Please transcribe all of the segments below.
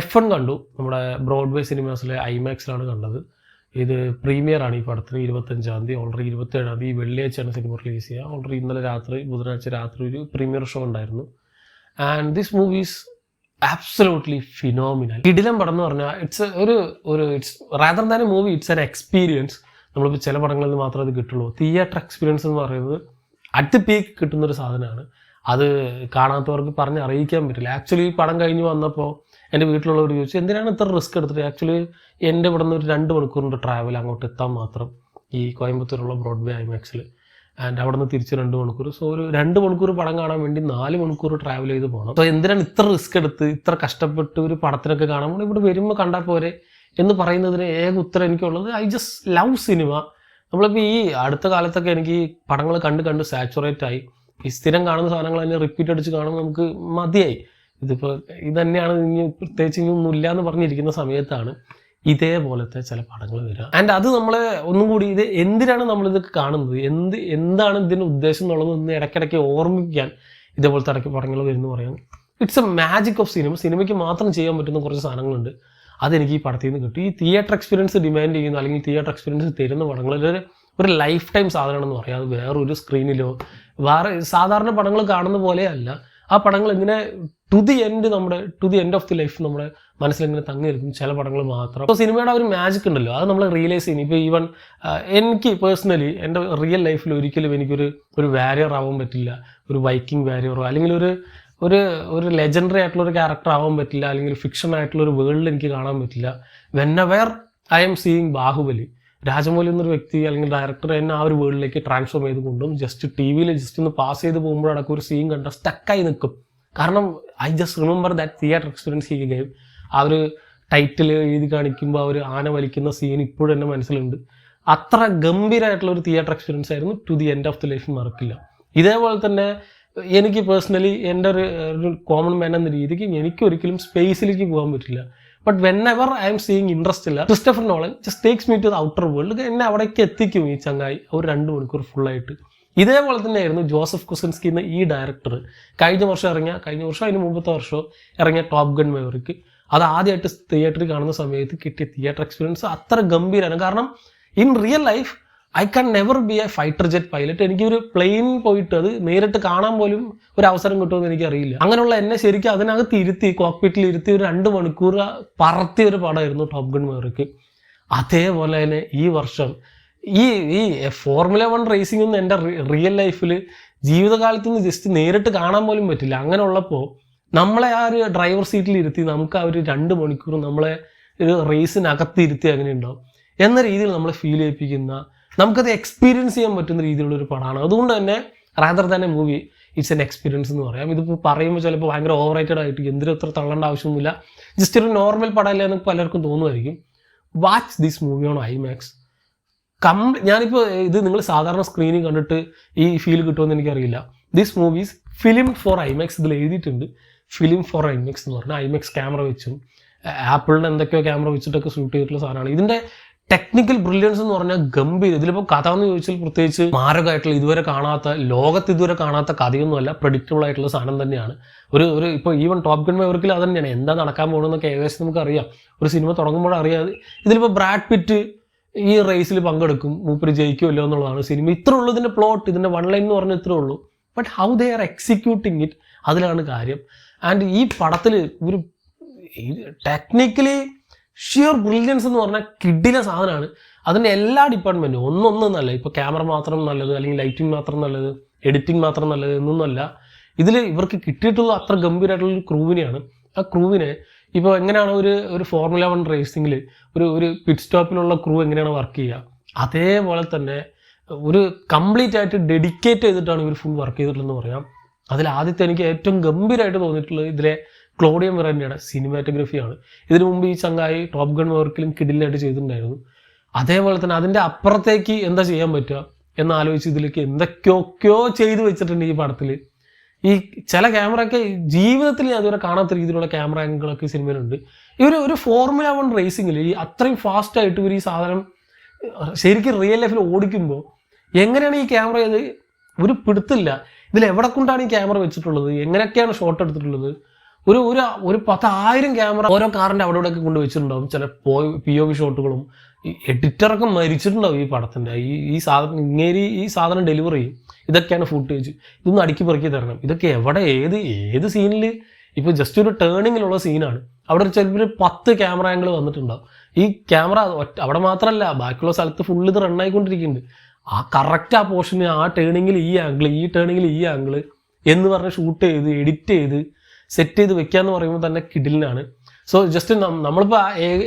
F1 കണ്ടു. നമ്മുടെ Broadway സിനിമാസിലെ ഐമാക്സിലാണ് കണ്ടത്. ഇത് പ്രീമിയറാണ് ഈ പടത്തിന് 25-ാം തീയതി. ഓൾറെഡി 27-ാം തീയതി വെള്ളിയാഴ്ചയാണ് സിനിമ റിലീസ് ചെയ്യുക. ഓൾറെഡി ഇന്നലെ രാത്രി ബുധനാഴ്ച രാത്രി ഒരു പ്രീമിയർ ഷോ ഉണ്ടായിരുന്നു. And this movie is absolutely phenomenal. കിടിലം പടം എന്ന് പറഞ്ഞാൽ it's it's rather than A movie, it's an experience. നമ്മളിപ്പോൾ ചില പടങ്ങളിൽ നിന്ന് മാത്രമേ അത് കിട്ടുള്ളൂ. തിയേറ്റർ എക്സ്പീരിയൻസ് എന്ന് പറയുന്നത് അറ്റ് ദി പീക്ക് കിട്ടുന്നൊരു സാധനമാണ്. അത് കാണാത്തവർക്ക് പറഞ്ഞ് അറിയിക്കാൻ പറ്റില്ല. ആക്ച്വലി ഈ പടം കഴിഞ്ഞ് വന്നപ്പോൾ എൻ്റെ വീട്ടിലുള്ളവർ ചോദിച്ചു എന്തിനാണ് ഇത്ര റിസ്ക് എടുത്തിട്ട്. ആക്ച്വലി എൻ്റെ ഇവിടെ നിന്ന് ഒരു 2 മണിക്കൂറിൻ്റെ ട്രാവൽ അങ്ങോട്ട് എത്താൻ മാത്രം ഈ കോയമ്പത്തൂരുള്ള ബ്രോഡ്വേ ഐമാക്സിൽ. ആൻഡ് അവിടെ നിന്ന് തിരിച്ച് 2 മണിക്കൂർ. സോ ഒരു 2 മണിക്കൂർ പടം കാണാൻ വേണ്ടി 4 മണിക്കൂർ ട്രാവൽ ചെയ്ത് പോകണം. സോ എന്തിനാണ് ഇത്ര റിസ്ക് എടുത്ത് ഇത്ര കഷ്ടപ്പെട്ട് ഒരു പടത്തിനൊക്കെ കാണാൻ പോകണം, ഇവിടെ വരുമ്പോൾ കണ്ടാൽ പോരെ എന്ന് പറയുന്നതിന് ഏക ഉത്തരം എനിക്കുള്ളത് ഐ ജസ്റ്റ് ലവ് സിനിമ. നമ്മളിപ്പോൾ ഈ അടുത്ത കാലത്തൊക്കെ എനിക്ക് ഈ പടങ്ങൾ കണ്ട് സാച്ചുറേറ്റ് ആയി. ഈ സ്ഥിരം കാണുന്ന സാധനങ്ങൾ തന്നെ റിപ്പീറ്റ് അടിച്ച് കാണുമ്പോൾ നമുക്ക് മതിയായി. ഇതിപ്പോൾ ഇത് തന്നെയാണ് ഇനി പ്രത്യേകിച്ച് ഇനിയൊന്നും ഇല്ല എന്ന് പറഞ്ഞിരിക്കുന്ന സമയത്താണ് ഇതേപോലത്തെ ചില പടങ്ങൾ വരിക. ആൻഡ് അത് നമ്മളെ ഒന്നും കൂടി ഇത് എന്തിനാണ് നമ്മളിത് കാണുന്നത്, എന്താണ് ഇതിൻ്റെ ഉദ്ദേശം എന്നുള്ളതൊന്ന് ഇടയ്ക്കിടയ്ക്ക് ഓർമ്മിപ്പിക്കാൻ ഇതേപോലത്തെ ഇടയ്ക്ക് പടങ്ങൾ വരുന്നു പറയാം. It's A magic of cinema. സിനിമയ്ക്ക് മാത്രം ചെയ്യാൻ പറ്റുന്ന കുറച്ച് സാധനങ്ങളുണ്ട്. അതെനിക്ക് ഈ പടത്തിൽ നിന്ന് കിട്ടും. ഈ തിയേറ്റർ എക്സ്പീരിയൻസ് ഡിമാൻഡ് ചെയ്യുന്ന അല്ലെങ്കിൽ തിയേറ്റർ എക്സ്പീരിയൻസ് തരുന്ന പടങ്ങളിൽ ഒരു ലൈഫ് ടൈം സാധനമാണെന്ന് പറയാം. അത് വേറൊരു സ്ക്രീനിലോ വേറെ സാധാരണ പടങ്ങൾ കാണുന്ന പോലെയല്ല. ആ പടങ്ങൾ ഇങ്ങനെ to the end of the life നമ്മുടെ മനസ്സിലിങ്ങനെ തങ്ങി നിൽക്കും ചില പടങ്ങൾ മാത്രം. അപ്പോൾ സിനിമയുടെ ഒരു മാജിക് ഉണ്ടല്ലോ, അത് നമ്മൾ റിയലൈസ് ചെയ്യുന്നു. ഇപ്പോൾ ഈവൻ എനിക്ക് പേഴ്സണലി എൻ്റെ റിയൽ ലൈഫിൽ ഒരിക്കലും എനിക്കൊരു വാരിയർ ആവാൻ പറ്റില്ല, ഒരു വൈക്കിംഗ് വാരിയറോ അല്ലെങ്കിൽ ഒരു ലെജൻഡറി ആയിട്ടുള്ള ഒരു ക്യാരക്ടർ ആവാൻ പറ്റില്ല, അല്ലെങ്കിൽ ഫിക്ഷൻ ആയിട്ടുള്ള ഒരു വേൾഡിൽ എനിക്ക് കാണാൻ പറ്റില്ല. Whenever I am seeing Baahubali, Rajamouli എന്നൊരു വ്യക്തി അല്ലെങ്കിൽ ഡയറക്ടർ എന്നെ ആ ഒരു വേൾഡിലേക്ക് ട്രാൻസ്ഫോം ചെയ്ത് കൊണ്ടും ജസ്റ്റ് ടി വിയിൽ ജസ്റ്റ് ഒന്ന് പാസ് ചെയ്ത് പോകുമ്പോഴടക്കം ഒരു സീൻ കണ്ട സ്റ്റക്കായി നിൽക്കും. കാരണം I just remember that theatre experience he gave. ആ ഒരു ടൈറ്റിൽ എഴുതി കാണിക്കുമ്പോൾ ആ ഒരു ആന വലിക്കുന്ന സീൻ ഇപ്പോഴും എൻ്റെ മനസ്സിലുണ്ട്. അത്ര ഗംഭീരമായിട്ടുള്ള ഒരു തിയേറ്റർ എക്സ്പീരിയൻസ് ആയിരുന്നു. To the end of the life മറക്കില്ല. ഇതേപോലെ തന്നെ എനിക്ക് പേഴ്സണലി എൻ്റെ ഒരു കോമൺ മാൻ എന്ന രീതിക്ക് എനിക്ക് ഒരിക്കലും സ്പേസിലേക്ക് പോകാൻ പറ്റില്ല. But whenever I am seeing Interstellar Christopher Nolan just takes me to the outer world. എന്നെ അവിടേക്ക് എത്തിക്കും ഈ ചങ്ങായി ഒരു 2 മണിക്കൂർ ഫുള്ളായിട്ട്. ഇതേപോലെ തന്നെയായിരുന്നു ജോസഫ് കൊസിൻസ്കി എന്ന ഈ ഡയറക്ടർ കഴിഞ്ഞ വർഷം അതിന് മുമ്പത്തെ വർഷം ഇറങ്ങിയ ടോപ്പ് ഗൺ മാവറിക്ക്. അത് ആദ്യമായിട്ട് തിയേറ്ററിൽ കാണുന്ന സമയത്ത് കിട്ടിയ തിയേറ്റർ എക്സ്പീരിയൻസ് അത്ര ഗംഭീരമാണ്. കാരണം in real life I can never be a fighter jet pilot. എനിക്കൊരു പ്ലെയിൻ പോയിട്ട് അത് നേരിട്ട് കാണാൻ പോലും ഒരു അവസരം കിട്ടുമെന്ന് എനിക്കറിയില്ല. അങ്ങനെയുള്ള എന്നെ ശരിക്കും അതിനകത്ത് ഇരുത്തി കോക്പിറ്റിൽ ഇരുത്തി ഒരു 2 മണിക്കൂർ പറത്തിയ ഒരു പടമായിരുന്നു ടോപ്പ് ഗൺ മാവറിക്ക്. അതേപോലെ തന്നെ ഈ വർഷം ഈ ഫോർമുല 1 റേസിംഗ് ഒന്നും എൻ്റെ റിയൽ ലൈഫിൽ ജീവിതകാലത്ത് നിന്ന് ജസ്റ്റ് നേരിട്ട് കാണാൻ പോലും പറ്റില്ല. അങ്ങനെ ഉള്ളപ്പോൾ നമ്മളെ ആ ഒരു ഡ്രൈവർ സീറ്റിൽ ഇരുത്തി നമുക്ക് ആ ഒരു 2 മണിക്കൂർ നമ്മളെ ഒരു റേസിനകത്ത് ഇരുത്തി അങ്ങനെ ഉണ്ടാവും എന്ന രീതിയിൽ നമ്മളെ ഫീൽ ചെയ്യിപ്പിക്കുന്ന, നമുക്കത് എക്സ്പീരിയൻസ് ചെയ്യാൻ പറ്റുന്ന രീതിയിലുള്ള ഒരു പടമാണ്. അതുകൊണ്ട് തന്നെ rather than A movie it's an experience എന്ന് പറയാം. ഇതിപ്പോൾ പറയുമ്പോൾ ചിലപ്പോൾ ഭയങ്കര ഓവർ റേറ്റഡ് ആയിട്ട് എന്തിനും ഇത്ര തള്ളേണ്ട ആവശ്യമൊന്നുമില്ല, ജസ്റ്റ് ഒരു നോർമൽ പടമല്ലേ എന്ന് പലർക്കും തോന്നുമായിരിക്കും. Watch this movie on IMAX. ഞാനിപ്പോൾ ഇത് നിങ്ങൾ സാധാരണ സ്ക്രീനിൽ കണ്ടിട്ട് ഈ ഫീൽ കിട്ടുമെന്ന് എനിക്കറിയില്ല. This movies film four IMAX. ഇതിൽ എഴുതിയിട്ടുണ്ട് ഫിലിം ഫോർ ഐമാക്സ് എന്ന് പറഞ്ഞാൽ ഐമാക്സ് ക്യാമറ വെച്ചും ആപ്പിളിൻ്റെ എന്തൊക്കെയോ ക്യാമറ വെച്ചിട്ടൊക്കെ ഷൂട്ട് ചെയ്തിട്ടുള്ള സാധനമാണ്. ഇതിൻ്റെ ടെക്നിക്കൽ ബ്രില്യൻസ് എന്ന് പറഞ്ഞാൽ ഗംഭീരം. ഇതിലിപ്പോൾ കഥ എന്ന് ചോദിച്ചാൽ പ്രത്യേകിച്ച് മാരകമായിട്ടുള്ള ലോകത്ത് ഇതുവരെ കാണാത്ത കഥയൊന്നുമല്ല, പ്രഡിക്റ്റബിൾ ആയിട്ടുള്ള സാധനം തന്നെയാണ്. ഒരു ഇപ്പോൾ ഈവൻ ടോപ്പ് ഗൺ മാവറിക്കിൽ അത് തന്നെയാണ്. എന്താ നടക്കാൻ പോകുന്നതെന്നൊക്കെ ഏകദേശം നമുക്കറിയാം. ഒരു സിനിമ തുടങ്ങുമ്പോഴറിയാതെ ഇതിലിപ്പോൾ ബ്രാഡ് പിറ്റ് ഈ റേസിൽ പങ്കെടുക്കും, മൂപ്പര് ജയിക്കുമല്ലോ എന്നുള്ളതാണ് സിനിമ. ഇത്ര ഉള്ളൂ ഇതിൻ്റെ പ്ലോട്ട്, ഇതിൻ്റെ 1 ലൈൻ എന്ന് പറഞ്ഞാൽ ഇത്രേ ഉള്ളൂ. But how they are executing it, അതിലാണ് കാര്യം. ആൻഡ് ഈ പടത്തിൽ ഒരു ടെക്നിക്കലി ഷിയർ ബ്രില്യൻസ് എന്ന് പറഞ്ഞാൽ കിഡിലെ സാധനമാണ്. അതിൻ്റെ എല്ലാ ഡിപ്പാർട്ട്മെൻറ്റും ഒന്നൊന്നല്ല. ഇപ്പോൾ ക്യാമറ മാത്രം നല്ലത്, അല്ലെങ്കിൽ ലൈറ്റിംഗ് മാത്രം നല്ലത്, എഡിറ്റിംഗ് മാത്രം നല്ലത് എന്നൊന്നുമല്ല. ഇതിൽ ഇവർക്ക് കിട്ടിയിട്ടുള്ള അത്ര ഗംഭീരമായിട്ടുള്ളൊരു ക്രൂവിനെയാണ്. ആ ക്രൂവിനെ ഇപ്പോൾ എങ്ങനെയാണ് ഒരു ഫോർമുല 1 റേസിങ്ങിൽ ഒരു പിറ്റ് സ്റ്റോപ്പിലുള്ള ക്രൂ എങ്ങനെയാണ് വർക്ക് ചെയ്യുക, അതേപോലെ തന്നെ ഒരു കംപ്ലീറ്റ് ആയിട്ട് ഡെഡിക്കേറ്റ് ചെയ്തിട്ടാണ് ഇവർ ഫുൾ വർക്ക് ചെയ്തിട്ടുള്ളതെന്ന് പറയാം. അതിൽ ആദ്യത്തെ എനിക്ക് ഏറ്റവും ഗംഭീരമായിട്ട് തോന്നിയിട്ടുള്ളത് ഇതിലെ ക്ലോഡിയ മിറാൻഡയുടെ സിനിമാറ്റോഗ്രഫിയാണ്. ഇതിനു മുമ്പ് ഈ ചങ്ങായി ടോപ്പ് ഗൺ മാവറിക്കിലും കിഡിലായിട്ട് ചെയ്തിട്ടുണ്ടായിരുന്നു. അതേപോലെ തന്നെ അതിൻ്റെ അപ്പുറത്തേക്ക് എന്താ ചെയ്യാൻ പറ്റുക എന്നാലോചിച്ച് ഇതിലേക്ക് എന്തൊക്കെയൊക്കെയോ ചെയ്തു വെച്ചിട്ടുണ്ട് ഈ പടത്തിൽ. ഈ ചില ക്യാമറയൊക്കെ ജീവിതത്തിൽ ഞാൻ അതുവരെ കാണാത്ത രീതിയിലുള്ള ക്യാമറ ആംഗിളൊക്കെ സിനിമയിലുണ്ട്. ഒരു ഫോർമുല 1 റേസിങ്ങിൽ ഈ അത്രയും ഫാസ്റ്റായിട്ട് ഇവർ ഈ സാധനം ശരിക്കും റിയൽ ലൈഫിൽ ഓടിക്കുമ്പോൾ എങ്ങനെയാണ് ഈ ക്യാമറ ഇത് ഒരു പിടുത്തില്ല. ഇതിൽ എവിടെ കൊണ്ടാണ് ഈ ക്യാമറ വെച്ചിട്ടുള്ളത്, എങ്ങനെയൊക്കെയാണ് ഷോട്ട് എടുത്തിട്ടുള്ളത്, ഒരു 10,000 ക്യാമറ ഓരോ കാറിൻ്റെ അവിടെ ഇവിടെയൊക്കെ കൊണ്ട് വെച്ചിട്ടുണ്ടാവും. ചില POV ഷോട്ടുകളും. ഈ എഡിറ്ററൊക്കെ മരിച്ചിട്ടുണ്ടാവും ഈ പടത്തിൻ്റെ. ഈ സാധനം ഈ സാധനം ഡെലിവറി ചെയ്യും. ഇതൊക്കെയാണ് ഫുട്ടേജ്. ഇതൊന്ന് അടുക്കി പെറുക്കി തരണം. ഇതൊക്കെ എവിടെ ഏത് സീനിൽ ഇപ്പോൾ ജസ്റ്റ് ഒരു ടേണിങ്ങിലുള്ള സീനാണ്. അവിടെ ചിലപ്പോൾ 10 ക്യാമറ ആംഗിൾ വന്നിട്ടുണ്ടാവും. ഈ ക്യാമറ അവിടെ മാത്രമല്ല, ബാക്കിയുള്ള സ്ഥലത്ത് ഫുള്ള് ഇത് റണ്ണായിക്കൊണ്ടിരിക്കുന്നുണ്ട്. ആ കറക്റ്റ് ആ പോർഷന് ആ ടേണിങ്ങിൽ ഈ ടേണിങ്ങിൽ ഈ ആംഗിൾ എന്ന് പറഞ്ഞ് ഷൂട്ട് ചെയ്ത് എഡിറ്റ് ചെയ്ത് സെറ്റ് ചെയ്ത് വെക്കാന്ന് പറയുമ്പോൾ തന്നെ കിഡിലിനാണ്. സോ ജസ്റ്റ് നമ്മളിപ്പോൾ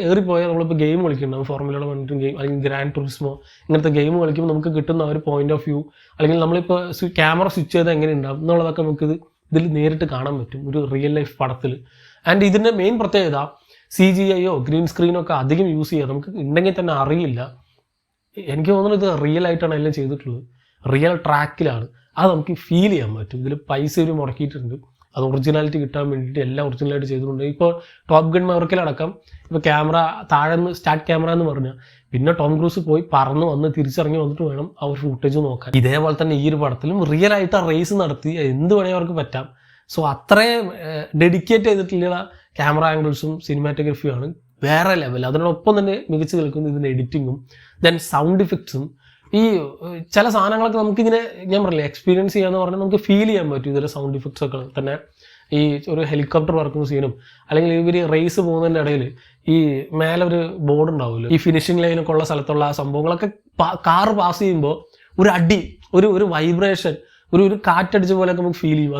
ഏറിപ്പോയാൽ നമ്മളിപ്പോൾ ഗെയിം കളിക്കുന്നുണ്ടാവും, ഫോർമുലയുടെ 1 ഗെയിം അല്ലെങ്കിൽ ഗ്രാൻഡ് ടൂറിസ്മോ ഇങ്ങനത്തെ ഗെയിം കളിക്കുമ്പോൾ നമുക്ക് കിട്ടുന്ന ഒരു പോയിന്റ് ഓഫ് വ്യൂ അല്ലെങ്കിൽ നമ്മളിപ്പോൾ ക്യാമറ സ്വിച്ച് ചെയ്താൽ എങ്ങനെ ഉണ്ടാവും എന്നുള്ളതൊക്കെ നമുക്കിത് ഇതിൽ നേരിട്ട് കാണാൻ പറ്റും ഒരു റിയൽ ലൈഫ് പടത്തിൽ. ആൻഡ് ഇതിൻ്റെ മെയിൻ പ്രത്യേകത CGI ഗ്രീൻ സ്ക്രീനോ ഒക്കെ അധികം യൂസ് ചെയ്യാം. നമുക്ക് ഉണ്ടെങ്കിൽ തന്നെ അറിയില്ല. എനിക്ക് തോന്നുന്നു ഇത് റിയൽ ആയിട്ടാണ് എല്ലാം ചെയ്തിട്ടുള്ളത്, റിയൽ ട്രാക്കിലാണ്. അത് നമുക്ക് ഫീൽ ചെയ്യാൻ പറ്റും. ഇതിൽ പൈസ ഒരു മുടക്കിയിട്ടുണ്ട്, അത് ഒറിജിനാലിറ്റി കിട്ടാൻ വേണ്ടിയിട്ട് എല്ലാം ഒറിജിനലായിട്ട് ചെയ്തിട്ടുണ്ട്. ഇപ്പോൾ ടോപ്പ് ഗൺ മാവർക്കിലടക്കം ഇപ്പോൾ ക്യാമറ താഴെ നിന്ന് സ്റ്റാർട്ട് ക്യാമറ എന്ന് പറഞ്ഞാൽ പിന്നെ ടോം ക്രൂസ് പോയി പറന്ന് വന്ന് തിരിച്ചിറങ്ങി വന്നിട്ട് വേണം ആ ഒരു ഫുട്ടേജ് നോക്കാൻ. ഇതേപോലെ തന്നെ ഈ ഒരു പടത്തിലും റിയൽ ആയിട്ട് ആ റേസ് നടത്തി എന്ത് വേണേൽ അവർക്ക് പറ്റാം. സോ അത്രയും ഡെഡിക്കേറ്റ് ചെയ്തിട്ടുള്ള ക്യാമറ ആംഗിൾസും സിനിമാറ്റോഗ്രഫിയാണ് വേറെ ലെവൽ. അതിനോടൊപ്പം തന്നെ മികച്ചു നിൽക്കുന്ന ഇതിൻ്റെ എഡിറ്റിങ്ങും ദെൻ സൗണ്ട് ഇഫക്ട്സും. ഈ ചില സാധനങ്ങളൊക്കെ നമുക്കിങ്ങനെ ഞാൻ പറഞ്ഞില്ല എക്സ്പീരിയൻസ് ചെയ്യാന്ന് പറഞ്ഞാൽ നമുക്ക് ഫീൽ ചെയ്യാൻ പറ്റും ഇതിലെ സൗണ്ട് ഇഫക്ട്സ് ഒക്കെ തന്നെ. ഈ ഒരു ഹെലികോപ്റ്റർ പറക്കുന്ന സീനും അല്ലെങ്കിൽ ഇവർ റേസ് പോകുന്നതിൻ്റെ ഇടയിൽ ഈ മേലെ ഒരു ബോർഡ് ഉണ്ടാവുമല്ലോ, ഈ ഫിനിഷിംഗ് ലൈനൊക്കെ ഉള്ള സ്ഥലത്തുള്ള ആ സംഭവങ്ങളൊക്കെ കാറ് പാസ് ചെയ്യുമ്പോൾ ഒരു അടി, ഒരു വൈബ്രേഷൻ, ഒരു കാറ്റടിച്ച പോലെയൊക്കെ നമുക്ക് ഫീൽ ചെയ്യും.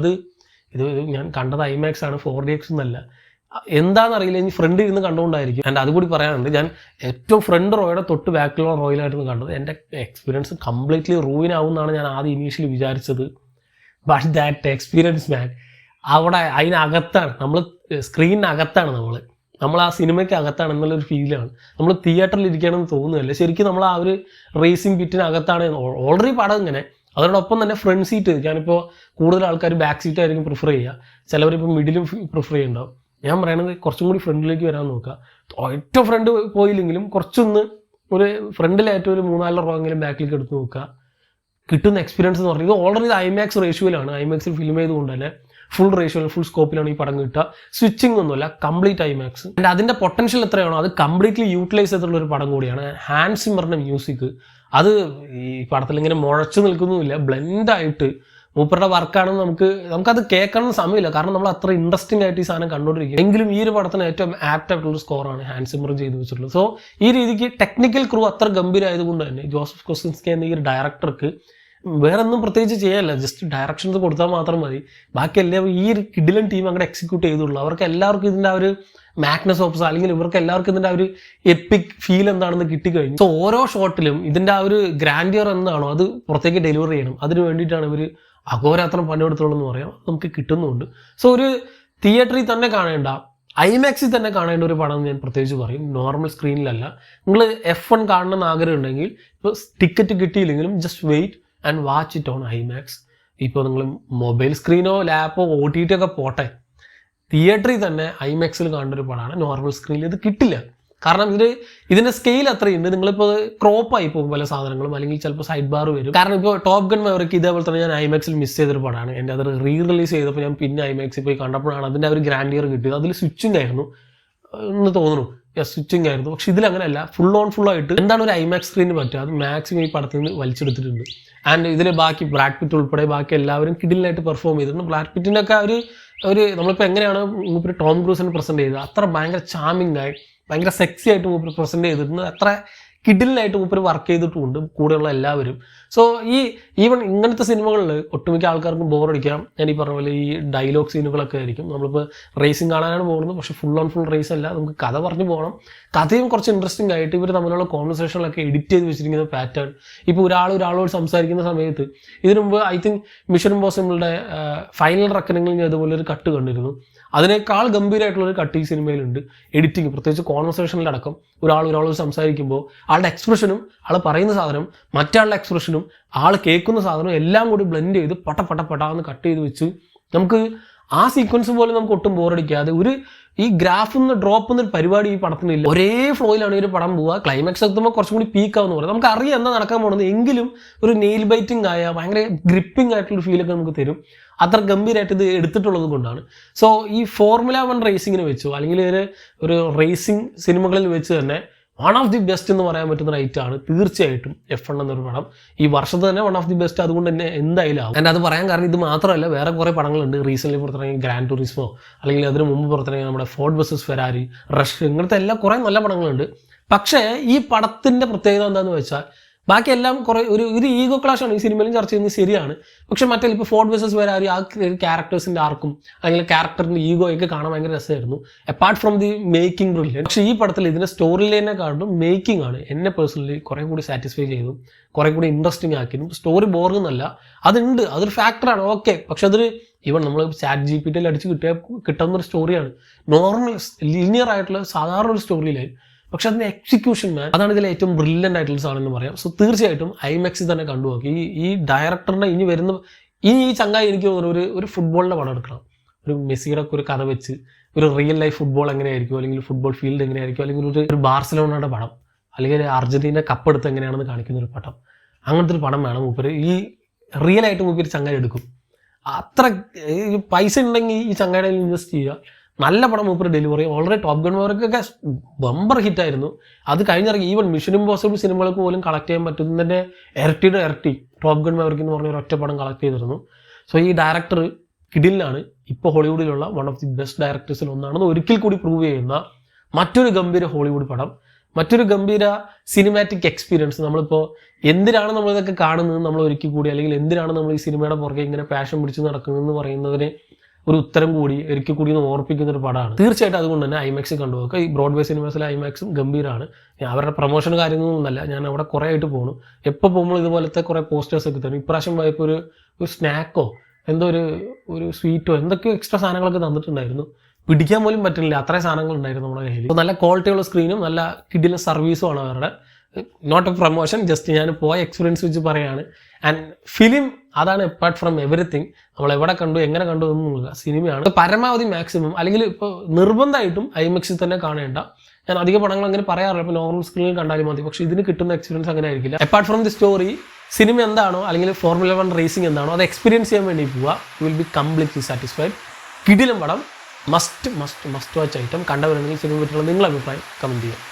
ഇത് ഞാൻ കണ്ടത് IMAX ആണ്, 4DX എന്നല്ല. എന്താണെന്നറിയില്ല, ഇനി ഫ്രണ്ട് ഇരുന്ന് കണ്ടുകൊണ്ടായിരിക്കും. ആൻഡ് അതുകൂടി പറയാനുണ്ട്, ഞാൻ ഏറ്റവും ഫ്രണ്ട് റോയുടെ തൊട്ട് ബാക്കിലുള്ള റോയിലായിട്ടാണ് കണ്ടത്. എൻ്റെ എക്സ്പീരിയൻസ് കംപ്ലീറ്റ്ലി റൂയിൻ ആവുമെന്നാണ് ഞാൻ ആദ്യം ഇനീഷ്യലി വിചാരിച്ചത്. ബട്ട് ദാറ്റ് എക്സ്പീരിയൻസ് മാൻ, അവിടെ അതിനകത്താണ്, നമ്മൾ സ്ക്രീനിനകത്താണ്, നമ്മൾ ആ സിനിമയ്ക്ക് അകത്താണ് എന്നുള്ളൊരു ഫീലാണ്. നമ്മൾ തിയേറ്ററിൽ ഇരിക്കുകയാണെന്ന് തോന്നുന്നില്ല, ശരിക്കും നമ്മൾ ആ ഒരു റേസിംഗ് പിറ്റിനകത്താണ്. ഓൾറെഡി പടം ഇങ്ങനെ. അതോടൊപ്പം തന്നെ ഫ്രണ്ട് സീറ്റ്, ഞാനിപ്പോൾ കൂടുതൽ ആൾക്കാർ ബാക്ക് സീറ്റ് ആയിരിക്കും പ്രിഫർ ചെയ്യുക, ചിലവരിപ്പോൾ മിഡിലും പ്രിഫർ ചെയ്യുന്നുണ്ടാവും. ഞാൻ പറയണത് കുറച്ചും കൂടി ഫ്രണ്ടിലേക്ക് വരാൻ നോക്കുക. ഏറ്റവും ഫ്രണ്ട് പോയില്ലെങ്കിലും കുറച്ചൊന്ന് ഒരു ഫ്രണ്ടിലായിട്ട് ഒരു 3-4 റോ എങ്കിലും ബാക്കിലേക്ക് എടുത്ത് നോക്കുക. കിട്ടുന്ന എക്സ്പീരിയൻസ് എന്ന് പറഞ്ഞാൽ ഇത് ഓൾറെഡി IMAX റേഷ്യോയിലാണ്. IMAXൽ ഫിലിം ചെയ്തുകൊണ്ട് തന്നെ ഫുൾ റേഷ്യോയിൽ ഫുൾ സ്കോപ്പിലാണ് ഈ പടം കിട്ടുക. സ്വിച്ചിങ് ഒന്നുമില്ല, കംപ്ലീറ്റ് IMAX. ആൻഡ് അതിൻ്റെ പൊട്ടൻഷ്യൽ എത്രയാണോ അത് കംപ്ലീറ്റ്ലി യൂട്ടിലൈസ് ചെയ്തിട്ടുള്ള ഒരു പടം കൂടിയാണ്. ഹാൻസ് സിമ്മറിൻ്റെ മ്യൂസിക് അത് ഈ പടത്തിൽ ഇങ്ങനെ മുഴച്ചു നിൽക്കുന്നുമില്ല, ബ്ലെൻഡായിട്ട് മൂപ്പരുടെ വർക്കാണെന്ന് നമുക്കത് കേൾക്കണം സമയമില്ല, കാരണം നമ്മൾ അത്ര ഇൻട്രസ്റ്റിംഗ് ആയിട്ട് ഈ സാധനം കണ്ടുകൊണ്ടിരിക്കും. എങ്കിലും ഈ ഒരു പടത്തിന് ഏറ്റവും ആപ്റ്റ് ആയിട്ടുള്ള സ്കോറാണ് ഹാൻസ് സിമ്മർ ചെയ്തു വെച്ചിട്ടുള്ളത്. സോ ഈ രീതിക്ക് ടെക്നിക്കൽ ക്രൂ അത്ര ഗംഭീരമായതുകൊണ്ട് തന്നെ ജോസഫ് കൊസിൻസ്കി എന്ന ഈ ഒരു ഡയറക്ടർക്ക് വേറെ ഒന്നും പ്രത്യേകിച്ച് ചെയ്യാനില്ല, ജസ്റ്റ് ഡയറക്ഷൻസ് കൊടുത്താൽ മാത്രം മതി. ബാക്കി എല്ലാവരും ഈ ഒരു കിഡിലൻ ടീം അങ്ങോട്ട് എക്സിക്യൂട്ട് ചെയ്തുള്ളൂ. അവർക്ക് എല്ലാവർക്കും ഇതിൻ്റെ ആ ഒരു മാഗ്നസ് ഓപ്സ് അല്ലെങ്കിൽ ഇവർക്ക് എല്ലാവർക്കും ഇതിൻ്റെ ആ ഒരു എപ്പിക് ഫീൽ എന്താണെന്ന് കിട്ടിക്കഴിഞ്ഞു. സോ ഓരോ ഷോട്ടിലും ഇതിൻ്റെ ആ ഒരു ഗ്രാൻഡിയർ എന്താണോ അത് പുറത്തേക്ക് ഡെലിവർ ചെയ്യണം. അതിന് വേണ്ടിയിട്ടാണ് ഇവർ അഘോരാത്രം പണിയെടുത്തോളൂ എന്ന് പറയാം, നമുക്ക് കിട്ടുന്നുണ്ട്. സോ ഒരു തിയേറ്ററിൽ തന്നെ കാണേണ്ട, IMAXിൽ തന്നെ കാണേണ്ട ഒരു പടം ഞാൻ പ്രത്യേകിച്ച് പറയും, നോർമൽ സ്ക്രീനിലല്ല. നിങ്ങൾ F1 കാണണമെന്ന് ആഗ്രഹം ഉണ്ടെങ്കിൽ ഇപ്പോൾ ടിക്കറ്റ് കിട്ടിയില്ലെങ്കിലും just wait and watch it on IMAX. ഇപ്പോൾ നിങ്ങൾ മൊബൈൽ സ്ക്രീനോ ലാപ്പോ OTT ഒക്കെ പോട്ടെ, തിയേറ്ററിൽ തന്നെ IMAXിൽ കാണേണ്ട ഒരു പടമാണ്. നോർമൽ സ്ക്രീനിൽ ഇത് കിട്ടില്ല, കാരണം ഇതിൻ്റെ സ്കെയിൽ അത്രയുണ്ട്. നിങ്ങളിപ്പോൾ ക്രോപ്പായി പോകും പല സാധനങ്ങളും, അല്ലെങ്കിൽ ചിലപ്പോൾ സൈഡ് ബാർ വരും. കാരണം ഇപ്പോൾ ടോപ്പ് ഗൺ മാവറിക്ക് ഇതേപോലെ തന്നെ ഞാൻ IMAXിൽ മിസ് ചെയ്തൊരു പടമാണ്. എൻ്റെ അത് റിലീസ് ചെയ്തപ്പോൾ ഞാൻ പിന്നെ IMAXിൽ പോയി കണ്ടപ്പോഴാണ് അതിൻ്റെ ഒരു ഗ്രാൻഡിയർ കിട്ടിയത്. അതിൽ സ്വിച്ചിങ് ആയിരുന്നു എന്ന് തോന്നുന്നു, സ്വിച്ചിങ് ആയിരുന്നു. പക്ഷെ ഇതിലങ്ങനെയല്ല, ഫുൾ ആയിട്ട് എന്താണ് ഒരു IMAX സ്ക്രീനിന് പറ്റുക അത് മാക്സിമം ഈ പടത്തിൽ നിന്ന് വലിച്ചെടുത്തിട്ടുണ്ട്. ആൻഡ് ഇതിൽ ബാക്കി ബ്രാഡ് പിറ്റ് ഉൾപ്പെടെ ബാക്കി എല്ലാവരും കിഡിലായിട്ട് പെർഫോം ചെയ്തിട്ടുണ്ട്. ബ്രാഡ് പിറ്റിൻ്റെ ഒക്കെ ഒരു നമ്മളിപ്പോൾ എങ്ങനെയാണ് മൂപ്പര് ടോം ക്രൂസിനെ പ്രസൻറ്റ് ചെയ്തത് അത്ര ഭയങ്കര ചാമിങ് ആയി ഭയങ്കര സെക്സി ആയിട്ട് മൂപ്പര് പ്രസൻറ്റ് ചെയ്തിട്ടുണ്ട്. അത്ര കിഡിലായിട്ട് മൂപ്പര് വർക്ക് ചെയ്തിട്ടുമുണ്ട് കൂടെയുള്ള എല്ലാവരും. സോ ഈവൻ ഇങ്ങനത്തെ സിനിമകളിൽ ഒട്ടുമിക്ക ആൾക്കാർക്കും ബോറടിക്കാം. ഞാൻ ഈ പറഞ്ഞ പോലെ ഈ ഡയലോഗ് സീനുകളൊക്കെ ആയിരിക്കും. നമ്മളിപ്പോൾ റേസിംഗ് കാണാനാണ് പോകുന്നത്, പക്ഷേ ഫുൾ റേസ് അല്ല, നമുക്ക് കഥ പറഞ്ഞു പോകണം. കഥയും കുറച്ച് ഇൻട്രസ്റ്റിംഗ് ആയിട്ട് ഇവർ തമ്മിലുള്ള കോൺവെർസേഷനിലൊക്കെ എഡിറ്റ് ചെയ്ത് വെച്ചിരിക്കുന്ന പാറ്റേൺ. ഇപ്പോൾ ഒരാളോട് സംസാരിക്കുന്ന സമയത്ത് ഇതിനു മുമ്പ് ഐ തിങ്ക് മിഷൻ ഇമ്പോസിബിളിൻ്റെ ഫൈനൽ റെക്കനിങ്ങിൽ ഞാൻ ഇതുപോലെ ഒരു കട്ട് കണ്ടിരുന്നു. അതിനേക്കാൾ ഗംഭീരമായിട്ടുള്ളൊരു കട്ട് ഈ സിനിമയിലുണ്ട്. എഡിറ്റിംഗ് പ്രത്യേകിച്ച് കോൺവെർസേഷനിലടക്കം ഒരാളോട് സംസാരിക്കുമ്പോൾ ആളുടെ എക്സ്പ്രഷനും ആൾ പറയുന്ന സാധനം മറ്റാളുടെ എക്സ്പ്രഷനും ആൾ കേൾക്കുന്ന സാധനവും എല്ലാം കൂടി ബ്ലെൻഡ് ചെയ്ത് പട്ടാന്ന് കട്ട് ചെയ്ത് വെച്ച് നമുക്ക് ആ സീക്വൻസ് പോലും നമുക്ക് ഒട്ടും ബോറടിക്കാതെ ഈ ഗ്രാഫിൽ നിന്ന് ഡ്രോപ്പ് എന്നൊരു പരിപാടി ഈ പടത്തിനില്ല. ഒരേ ഫ്ലോയിലാണ് ഈ ഒരു പടം പോവുക. ക്ലൈമാക്സ് എത്തുമ്പോൾ കുറച്ചും കൂടി പീക്കാവെന്ന് പറയാം. നമുക്ക് അറിയാം എന്താ നടക്കാൻ പോകുന്നത്, എങ്കിലും ഒരു നെയിൽ ബൈറ്റിംഗ് ആയ ഭയങ്കര ഗ്രിപ്പിംഗ് ആയിട്ടുള്ള ഫീലൊക്കെ നമുക്ക് തരും. അത്ര ഗംഭീരമായിട്ട് ഇത് എടുത്തിട്ടുള്ളത് കൊണ്ടാണ്. സോ ഈ ഫോർമുല 1 റേസിങ്ങിന് വെച്ചോ അല്ലെങ്കിൽ ഒരു റേസിംഗ് സിനിമകളിൽ വെച്ച് തന്നെ വൺ ഓഫ് ദി ബെസ്റ്റ് എന്ന് പറയാൻ പറ്റുന്ന റൈറ്റാണ് തീർച്ചയായിട്ടും F1 എന്നൊരു പടം. ഈ വർഷത്തെ തന്നെ വൺ ഓഫ് ദി ബെസ്റ്റ് അതുകൊണ്ട് തന്നെ എന്തായാലും ആവും. എൻ്റെ അത് പറയാൻ കാരണം ഇത് മാത്രമല്ല, വേറെ കുറേ പടങ്ങളുണ്ട്. റീസെൻ്റ്ലി പുറത്തിറങ്ങിയ ഗ്രാൻഡ് ടൂറിസ്മോ അല്ലെങ്കിൽ അതിന് മുമ്പ് പുറത്തിറങ്ങിയ നമ്മുടെ ഫോർഡ് വേഴ്സസ് ഫെരാരി, റഷ്, ഇങ്ങനത്തെ എല്ലാം കുറേ നല്ല പടങ്ങളുണ്ട്. പക്ഷേ ഈ പടത്തിൻ്റെ പ്രത്യേകത എന്താണെന്ന് വെച്ചാൽ ബാക്കിയെല്ലാം കുറേ ഒരു ഈഗോ ക്ലാഷാണ് ഈ സിനിമയിലും ചർച്ച ചെയ്യുന്നത്, ശരിയാണ്. പക്ഷെ മറ്റേ ഇപ്പോൾ ഫോർഡ് വേഴ്സസ് ഫെരാരി ആ ക്യാരക്ടേഴ്സിൻ്റെ ആർക്കും അല്ലെങ്കിൽ ക്യാരക്ടറിൻ്റെ ഈഗോയൊക്കെ കാണാൻ ഭയങ്കര രസമായിരുന്നു, apart from the making brilliant. പക്ഷേ ഈ പടത്തിൽ ഇതിൻ്റെ സ്റ്റോറി ലൈനെക്കാളും മേക്കിംഗ് ആണ് എന്നെ പേഴ്സണലി കുറേ കൂടി സാറ്റിസ്ഫൈ ചെയ്തു, കുറേ കൂടി ഇൻട്രസ്റ്റിംഗ് ആക്കിയിരുന്നു. സ്റ്റോറി ബോറിംഗ് എന്നല്ല, അതുണ്ട്, അതൊരു ഫാക്ടറാണ്, ഓക്കെ. പക്ഷെ അതൊരു ഈവൻ നമ്മൾ ChatGPT അടിച്ച് കിട്ടുന്നൊരു സ്റ്റോറിയാണ്, നോർമൽ ലീനിയർ ആയിട്ടുള്ള സാധാരണ ഒരു സ്റ്റോറി ലൈൻ. പക്ഷെ അതിൻ്റെ എക്സിക്യൂഷൻ അതാണ് ഇതിലെ ഏറ്റവും ബ്രില്യൻ്റ് ആയിട്ടുള്ള സാധനം പറയാം. സോ തീർച്ചയായിട്ടും IMAX തന്നെ കണ്ടുപോക്കി. ഈ ഡയറക്ടറിൻ്റെ ഈ ചങ്ങായി എനിക്ക് ഒരു ഫുട്ബോളിൻ്റെ പടം എടുക്കണം, ഒരു മെസ്സിയുടെ ഒക്കെ ഒരു കഥ വെച്ച് ഒരു റിയൽ ലൈഫ് ഫുട്ബോൾ എങ്ങനെയായിരിക്കും, അല്ലെങ്കിൽ ഫുട്ബോൾ ഫീൽഡ് എങ്ങനെയായിരിക്കും, അല്ലെങ്കിൽ ഒരു ബാർസലോണയുടെ പടം, അല്ലെങ്കിൽ അർജന്റീന കപ്പ് എടുത്ത് എങ്ങനെയാണെന്ന് കാണിക്കുന്ന ഒരു പടം, അങ്ങനത്തെ ഒരു പടം വേണം മൂപ്പര്. ഈ റിയൽ ആയിട്ട് മൂപ്പര് ചങ്ങായി എടുക്കും. അത്ര പൈസ ഉണ്ടെങ്കിൽ ഈ ചങ്ങായിടെ ഇൻവെസ്റ്റ് ചെയ്യുക. നല്ല പടം മൂപ്പര് ഡെലിവറി. ഓൾറെഡി ടോപ്പ് ഗൺ മാവർക്കൊക്കെ ബമ്പർ ഹിറ്റായിരുന്നു. അത് കഴിഞ്ഞിറങ്ങി ഈവൻ മിഷൻ ഇമ്പോസിബിൾ സിനിമകൾക്ക് പോലും കളക്ട് ചെയ്യാൻ പറ്റുന്നതിൻ്റെ ഇരട്ടി ടോപ്പ് ഗൺ മാവർക്ക് എന്ന് പറഞ്ഞ ഒരു ഒറ്റ പടം കളക്ട് ചെയ്തിരുന്നു. സോ ഈ ഡയറക്ടർ കിഡിലാണ് ഇപ്പോൾ ഹോളിവുഡിലുള്ള വൺ ഓഫ് ദി ബെസ്റ്റ് ഡയറക്ടേഴ്സിൽ ഒന്നാണെന്ന് ഒരിക്കൽ കൂടി പ്രൂവ് ചെയ്യുന്ന മറ്റൊരു ഗംഭീര ഹോളിവുഡ് പടം, മറ്റൊരു ഗംഭീര സിനിമാറ്റിക് എക്സ്പീരിയൻസ്. നമ്മളിപ്പോൾ എന്തിനാണ് നമ്മളിതൊക്കെ കാണുന്നത് നമ്മൾ ഒരിക്കൽ കൂടി, അല്ലെങ്കിൽ എന്തിനാണ് നമ്മൾ ഈ സിനിമയുടെ പുറകെ ഇങ്ങനെ പാഷൻ പിടിച്ച് നടക്കുന്നതെന്ന് പറയുന്നതിന് ഒരു ഉത്തരം കൂടി ഒരിക്കൽ കൂടി ഒന്ന് ഓർപ്പിക്കുന്ന ഒരു പടമാണ്. തീർച്ചയായിട്ടും അതുകൊണ്ട് തന്നെ IMAX കണ്ടുപോക്കുക. ഈ ബ്രോഡ്വേ സിനിമാസിലെ IMAXും ഗംഭീരമാണ്. അവരുടെ പ്രൊമോഷൻ കാര്യങ്ങളൊന്നുമല്ല, ഞാൻ അവിടെ കുറേ ആയിട്ട് പോകുന്നു. എപ്പോൾ പോകുമ്പോൾ ഇതുപോലത്തെ കുറേ പോസ്റ്റേഴ്സൊക്കെ തരും. ഇപ്രാവശ്യം പോയപ്പോൾ ഒരു സ്നാക്കോ എന്തോ ഒരു സ്വീറ്റോ എന്തൊക്കെയോ എക്സ്ട്രാ സാധനങ്ങളൊക്കെ തന്നിട്ടുണ്ടായിരുന്നു. പിടിക്കാൻ പോലും പറ്റില്ല, അത്രയും സാധനങ്ങളുണ്ടായിരുന്നു നമ്മുടെ കയ്യിൽ. അപ്പോൾ നല്ല ക്വാളിറ്റിയുള്ള സ്ക്രീനും നല്ല കിഡിലെ സർവീസുമാണ് അവരുടെ. നോട്ട് എ പ്രൊമോഷൻ, ജസ്റ്റ് ഞാൻ പോയ എക്സ്പീരിയൻസ് വെച്ച് പറയുകയാണ്. ആൻഡ് ഫിലിം അതാണ് അപ്പാർട്ട് ഫ്രം എവറിത്തിങ്. നമ്മൾ എവിടെ കണ്ടു എങ്ങനെ കണ്ടു എന്നൊന്നുമില്ല, സിനിമയാണ്. പരമാവധി മാക്സിമം അല്ലെങ്കിൽ ഇപ്പോൾ നിർബന്ധമായിട്ടും IMAX തന്നെ കാണേണ്ട. ഞാൻ അധിക പടങ്ങൾ അങ്ങനെ പറയാറില്ല, ഇപ്പോൾ നോർമൽ സ്ക്രീനിൽ കണ്ടാലും മതി. പക്ഷേ ഇതിന് കിട്ടുന്ന എക്സ്പീരിയൻസ് അങ്ങനെ ആയിരിക്കില്ല. Apart from the story, cinema എന്താണോ അല്ലെങ്കിൽ ഫോർമുല 1 റേസിംഗ് എന്താണോ അത് എക്സ്പീരിയൻസ് ചെയ്യാൻ വേണ്ടി പോവുക. You will be completely satisfied. കിടിലം പടം, മസ്റ്റ് വാച്ച് ഐറ്റം. കണ്ടവരുണ്ടെങ്കിൽ സിനിമ പറ്റിയുള്ള നിങ്ങളുടെ അഭിപ്രായം കമൻറ്റ് ചെയ്യുക.